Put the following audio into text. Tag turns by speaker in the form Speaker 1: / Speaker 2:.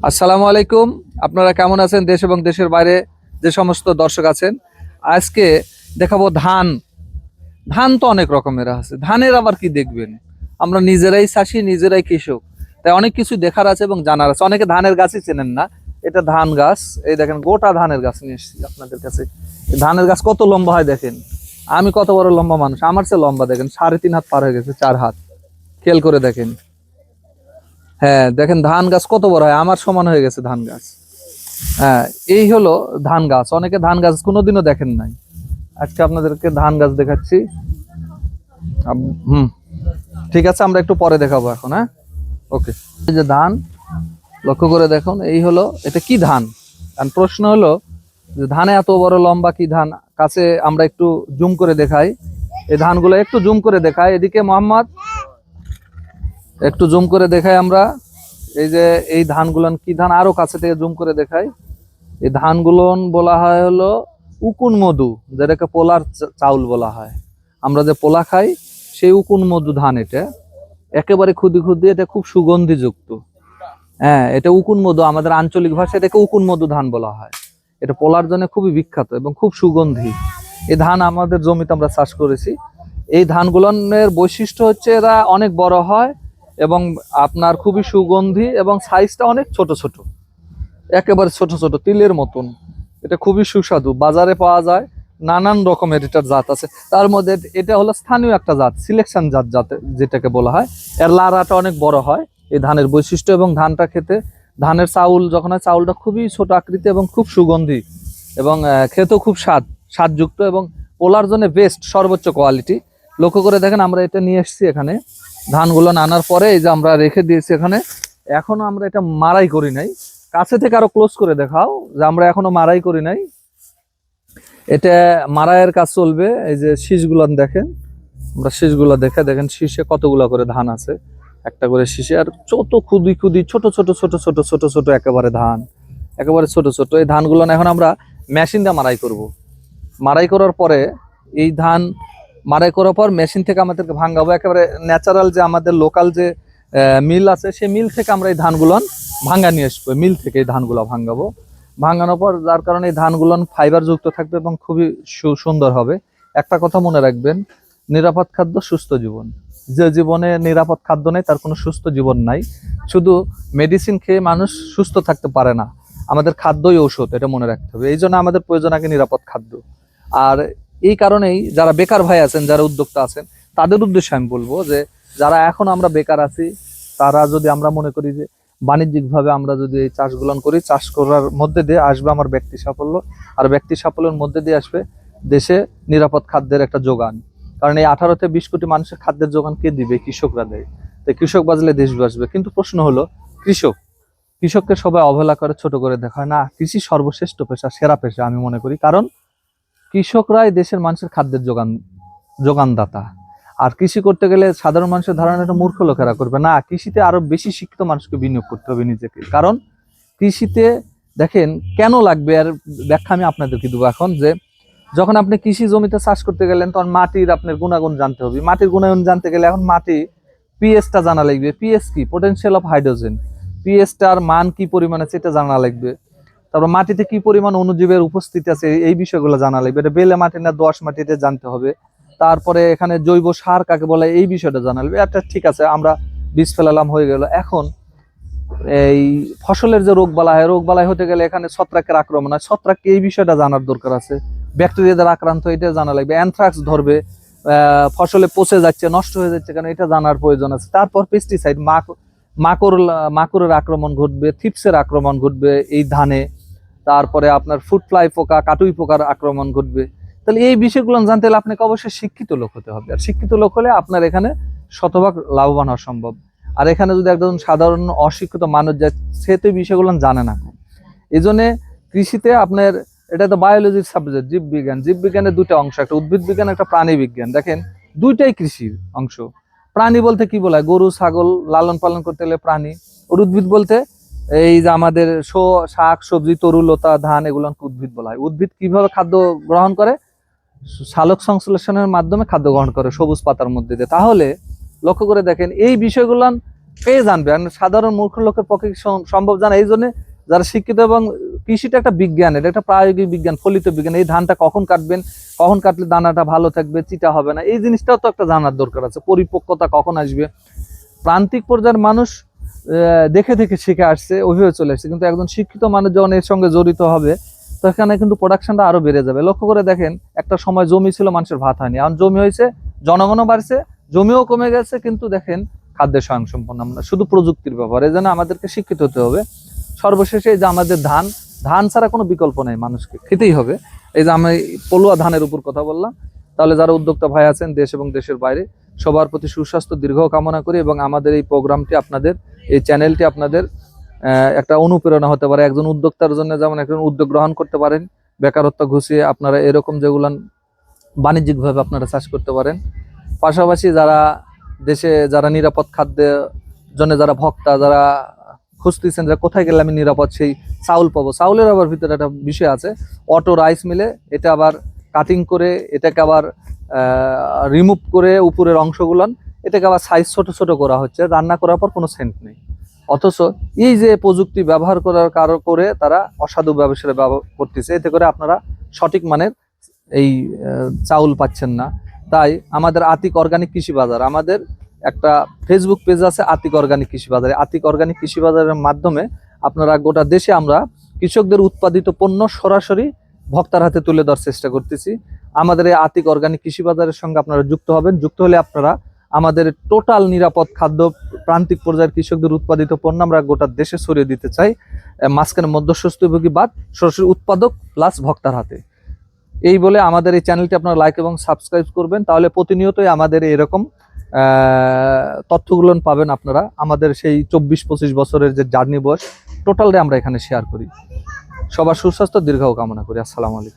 Speaker 1: আসসালামু আলাইকুম। আপনারা কেমন আছেন দেশ এবং দেশের বাইরে যে সমস্ত দর্শক আছেন? আজকে দেখাবো ধান। ধান তো অনেক রকমের আছে, ধানের আবার কি দেখবেন? আমরা নিজেরাই চাষি, নিজেরাই কৃষক, তাই অনেক কিছু দেখার আছে এবং জানার আছে। অনেকে ধানের গাছই চেনেন না। এটা ধান গাছ, এই দেখেন গোটা ধানের গাছ নিয়ে এসেছি আপনাদের কাছে। এই ধানের গাছ কত লম্বা হয় দেখেন। আমি কত বড় লম্বা মানুষ, আমার চেয়ে লম্বা দেখেন, 3.5 হাত পার হয়ে গেছে, 4 হাত। খেয়াল করে দেখেন। হ্যাঁ দেখেন ধান গাছ কত বড় হয়, আমার সমান হয়ে গেছে ধান গাছ। হ্যাঁ, এই হলো ধান গাছ। অনেকে ধান গাছ কোনোদিনও দেখেন নাই, আজকে আপনাদেরকে ধান গাছ দেখাচ্ছি। হুম, ঠিক আছে, আমরা একটু পরে দেখাবো এখন। হ্যাঁ, ওকে। এই যে ধান, লক্ষ্য করে দেখুন, এই হলো, এটা কি ধান? কারণ প্রশ্ন হলো যে ধানে এত বড় লম্বা কি ধান? কাছে আমরা একটু জুম করে দেখাই, এই ধানগুলো একটু জুম করে দেখাই। এদিকে মোহাম্মদ, একটু জুম করে দেখাই আমরা। এই যে এই ধানগুলো কি ধান, আরো কাছে থেকে জুম করে দেখাই। এই ধানগুলো বলা হয় হলো উকুন মধু, যেটাকে পোলার চাউল বলা হয়। আমরা যে পোলা খাই সেই উকুন মধু ধান। এটা একেবারে খুদি খুদি, এটা খুব সুগন্ধিযুক্ত। হ্যাঁ, এটা উকুন মধু, আমাদের আঞ্চলিক ভাষায় এটাকে উকুন মধু ধান বলা হয়। এটা পোলার জন্য খুবই বিখ্যাত এবং খুব সুগন্ধি। এই ধান আমাদের জমিতে আমরা চাষ করেছি। এই ধানগুলোর বৈশিষ্ট্য হচ্ছে এরা অনেক বড় হয় এবং আপনার খুবই সুগন্ধি এবং সাইজটা অনেক ছোট ছোট, একেবারে ছোট ছোট তিলের মতন। এটা খুবই সুস্বাদু, বাজারে পাওয়া যায় নানান রকমের এটার জাত আছে। তার মধ্যে এটা হলো স্থানীয় একটা জাত, সিলেকশন জাত জাতে যেটাকে বলা হয়। এর লাড়াটা অনেক বড় হয়, এই ধানের বৈশিষ্ট্য। এবং ধানটা খেতে, ধানের চাউল যখন হয়, চাউলটা খুবই ছোট আকৃতি এবং খুব সুগন্ধি এবং খেতেও খুব স্বাদযুক্ত এবং পোলার জন্য বেস্ট, সর্বোচ্চ কোয়ালিটি। লক্ষ্য করে দেখেন, আমরা এটা নিয়ে এসেছি এখানে। ধানগুলো আনার পরে এই যে আমরা রেখে দিয়েছি এখানে। এখনো আমরা এটা মাড়াই করি নাই। কাছে থেকে আরো ক্লোজ করে দেখাও যে আমরা এখনো মাড়াই করি নাই। এটা মাড়াইয়ের কাজ চলবে। এই যে শীষগুলো দেখেন, আমরা শীষগুলো দেখে দেখেন শীষে কতগুলো করে ধান আছে, একটা করে শীষে। আর ছোট খুদি খুদি ছোট ছোট ছোট ছোট ছোট ছোট একেবারে ধান, একেবারে ছোট ছোট। এই ধানগুলো এখন আমরা মেশিন দিয়ে মাড়াই করব। মাড়াই করার পরে এই ধান মাড়াই করার পর মেশিন থেকে আমাদেরকে ভাঙাবো। একেবারে ন্যাচারাল যে আমাদের লোকাল যে মিল আছে, সেই মিল থেকে আমরা এই ধানগুলো ভাঙা নিয়ে আসবো। মিল থেকে এই ধানগুলো ভাঙাবো। ভাঙানোর পর যার কারণে এই ধানগুলো ফাইবার যুক্ত থাকবে এবং খুবই সুন্দর হবে। একটা কথা মনে রাখবেন, নিরাপদ খাদ্য সুস্থ জীবন। যে জীবনে নিরাপদ খাদ্য নেই তার কোনো সুস্থ জীবন নাই। শুধু মেডিসিন খেয়ে মানুষ সুস্থ থাকতে পারে না, আমাদের খাদ্যই ঔষধ, এটা মনে রাখতে হবে। এই জন্য আমাদের প্রয়োজন আগে নিরাপদ খাদ্য। আর এই কারণেই যারা বেকার ভাই আছেন, যারা উদ্যোক্তা আছেন, তাদের উদ্দেশ্যে আমি বলবো যে যারা এখন আমরা বেকার আছি, তারা যদি আমরা মনে করি যে বাণিজ্যিকভাবে আমরা যদি এই চাষগুলো করি, চাষ করার মধ্যে দিয়ে আসবে আমার ব্যক্তি সাফল্য, আর ব্যক্তি সাফল্যের মধ্যে দিয়ে আসবে দেশে নিরাপদ খাদ্যের একটা যোগান। কারণ এই 18 থেকে 20 কোটি মানুষের খাদ্যের যোগান কে দিবে? কৃষকরা দেয়। তো কৃষক বাঁচলে দেশ বাঁচবে। কিন্তু প্রশ্ন হলো, কৃষককে সবাই অবহেলা করে, ছোট করে দেখা হয় না। কৃষি সর্বশ্রেষ্ঠ পেশা, সেরা পেশা আমি মনে করি। কারণ কৃষকরাই দেশের মানুষের খাদ্যের যোগানদাতা। আর কৃষি করতে গেলে সাধারণ মানুষের ধারণা এটা মূর্খ লোকেরা করবে না, কৃষিতে আরো বেশি শিক্ষিত মানুষকে বিনিয়োগ করতে হবে নিজেকে। কারণ কৃষিতে দেখেন কেন লাগবে, আর ব্যাখ্যা আমি আপনাদেরকে দেবো এখন। যে যখন আপনি কৃষি জমিতে চাষ করতে গেলেন, তখন মাটির আপনার গুণাগুণ জানতে হবে। মাটির গুণাগুণ জানতে গেলে এখন মাটি পিএইচটা জানা লাগবে। পিএইচ কি? Potential of hydrogen. পিএইচটার মান কি পরিমাণ আছে এটা জানা লাগবে। তারপর মাটিতে কি পরিমাণ অণুজীবের উপস্থিতি আছে এই বিষয়গুলো জানা লাগবে। এটা বেলে মাটি না দোআঁশ মাটিতে জানতে হবে। তারপরে এখানে জৈব সার কাকে বলে এই বিষয়টা জানা লাগবে। এটা ঠিক আছে, আমরা বীজ ফেলালাম, হয়ে গেল। এখন এই ফসলের যে রোগ বালাই হতে গেলে এখানে ছত্রাকের আক্রমণ হয়, ছত্রাক এই বিষয়টা জানার দরকার আছে। ব্যাকটেরিয়াদের আক্রান্ত, এটা জানা লাগবে। অ্যানথ্রাক্স ধরবে, ফসলে পচে যাচ্ছে, নষ্ট হয়ে যাচ্ছে কেন, এটা জানার প্রয়োজন আছে। তারপর পেস্টিসাইড, মাকড়ের আক্রমণ ঘটবে, থিপসের আক্রমণ ঘটবে এই ধানে। তারপরে আপনার ফুড ফ্লাই পোকা, কাটুই পোকার আক্রমণ ঘটবে। তাহলে এই বিষয়গুলো জানতে হলে আপনাকে অবশ্যই শিক্ষিত লোক হতে হবে। আর শিক্ষিত লোক হলে আপনার এখানে শতভাগ লাভবান হওয়া সম্ভব। আর এখানে যদি একজন সাধারণ অশিক্ষিত মানুষ যায়, সে তো বিষয়গুলো জানে না। এই জন্য কৃষিতে আপনার, এটা তো বায়োলজির সাবজেক্ট, জীববিজ্ঞান। জীববিজ্ঞানের দুটো অংশ, একটা উদ্ভিদ বিজ্ঞান, একটা প্রাণী বিজ্ঞান। দেখেন দুইটাই কৃষির অংশ। প্রাণী বলতে কি বলা হয়? গরু ছাগল লালন পালন করতে গেলে প্রাণী। আর উদ্ভিদ বলতে এই যে আমাদের শাক সবজি, তরু লতা, ধান, এগুলোকে উদ্ভিদ বলা হয়। উদ্ভিদ কিভাবে খাদ্য গ্রহণ করে? সালোক সংশ্লেষণের মাধ্যমে খাদ্য গ্রহণ করে সবুজ পাতার মধ্যে দিয়ে। তাহলে লক্ষ্য করে দেখেন এই বিষয়গুলো পেয়ে জানবে। আর সাধারণ মূর্খ লোকের পক্ষে সম্ভব জানা। এই জন্য যারা শিক্ষিত, এবং কৃষিটা একটা বিজ্ঞান, এটা একটা প্রায়োগিক বিজ্ঞান, ফলিত বিজ্ঞান। এই ধানটা কখন কাটবেন, কখন কাটলে দানাটা ভালো থাকবে, চিটা হবে না, এই জিনিসটাও তো একটা জানার দরকার আছে। পরিপক্কতা কখন আসবে। প্রান্তিক পর্যায়ের মানুষ দেখে দেখে শিখে আসছে, ওইভাবে চলে আসছে। কিন্তু একজন শিক্ষিত মানুষ যখন এর সঙ্গে জড়িত হবে, তো এখানে কিন্তু প্রোডাকশনটা আরো বেড়ে যাবে। লক্ষ্য করে দেখেন, একটা সময় জমি ছিল, মানুষের ভাত হয়নি, এখন জমি হয়েছে, জনগণও বাড়ছে, জমিও কমে গেছে, কিন্তু দেখেন খাদ্যে স্বয়ংসম্পন্ন আমরা। শুধু প্রযুক্তির ব্যাপার, এই জন্য আমাদেরকে শিক্ষিত হতে হবে। সর্বশেষে যে আমাদের ধান, ধান ছাড়া কোনো বিকল্প নেই, মানুষকে খেতেই হবে। এই যে আমি পলুয়া ধানের উপর কথা বললাম, তাহলে যারা উদ্যোক্তা ভাই আছেন দেশ এবং দেশের বাইরে, সবার প্রতি সুস্বাস্থ্য দীর্ঘ কামনা করি। এবং আমাদের এই প্রোগ্রামটি আপনাদের, এই চ্যানেলটি আপনাদের একটা অনুপ্রেরণা হতে পারে। একজন উদ্যোক্তার জন্য যেমন একজন উদ্যোগ গ্রহণ করতে পারেন, বেকারত্ব ঘুষিয়ে আপনারা এরকম যেগুলো বাণিজ্যিকভাবে আপনারা চাষ করতে পারেন। পাশাপাশি যারা দেশে যারা নিরাপদ খাদ্যের জন্য যারা ভক্তা, যারা খুঁজতেছেন যে কোথায় গেলে আমি নিরাপদ সেই চাউল পাবো, চাউলের আবার ভিতরে একটা বিষয় আছে, অটো রাইস মিলে এটা আবার কাটিং করে, এটাকে আবার রিমুভ করে উপরের অংশগুলান, এটাকে আবার সাইজ ছোট ছোট করা হচ্ছে, রান্না করার পর কোনো সেন্ট নেই। অথচ এই যে প্রযুক্তি ব্যবহার করার কারণ করে তারা অসাধু ব্যবসায় ব্যবহার করতেছে, এতে করে আপনারা সঠিক মানের এই চাউল পাচ্ছেন না। তাই আমাদের আতিক অর্গানিক কৃষি বাজার, আমাদের একটা ফেসবুক পেজ আছে আতিক অর্গানিক কৃষি বাজারে। আতিক অর্গানিক কৃষি বাজারের মাধ্যমে আপনারা গোটা দেশে আমরা কৃষকদের উৎপাদিত পণ্য সরাসরি ভোক্তার হাতে তুলে দেওয়ার চেষ্টা করতেছি। আমাদের এই আতিক অর্গানিক কৃষি বাজারের সঙ্গে আপনারা যুক্ত হবেন। যুক্ত হলে আপনারা আমাদের টোটাল নিরাপদ খাদ্য, প্রান্তিক পর্যায়ের কৃষকদের উৎপাদিত পণ্য আমরা গোটা দেশে ছড়িয়ে দিতে চাই, মাঝখানে মধ্যস্বত্বভোগী বাদ, সরাসরি উৎপাদক প্লাস ভোক্তার হাতে। এই বলে আমাদের এই চ্যানেলটি আপনারা লাইক এবং সাবস্ক্রাইব করবেন, তাহলে প্রতিনিয়তই আমাদের এরকম তথ্যগুলো পাবেন আপনারা। আমাদের সেই 24-25 বছরের যে জার্নি বয়স, টোটালটা আমরা এখানে শেয়ার করি। সবার সুস্বাস্থ্য দীর্ঘ কামনা করি। আসসালামু আলাইকুম।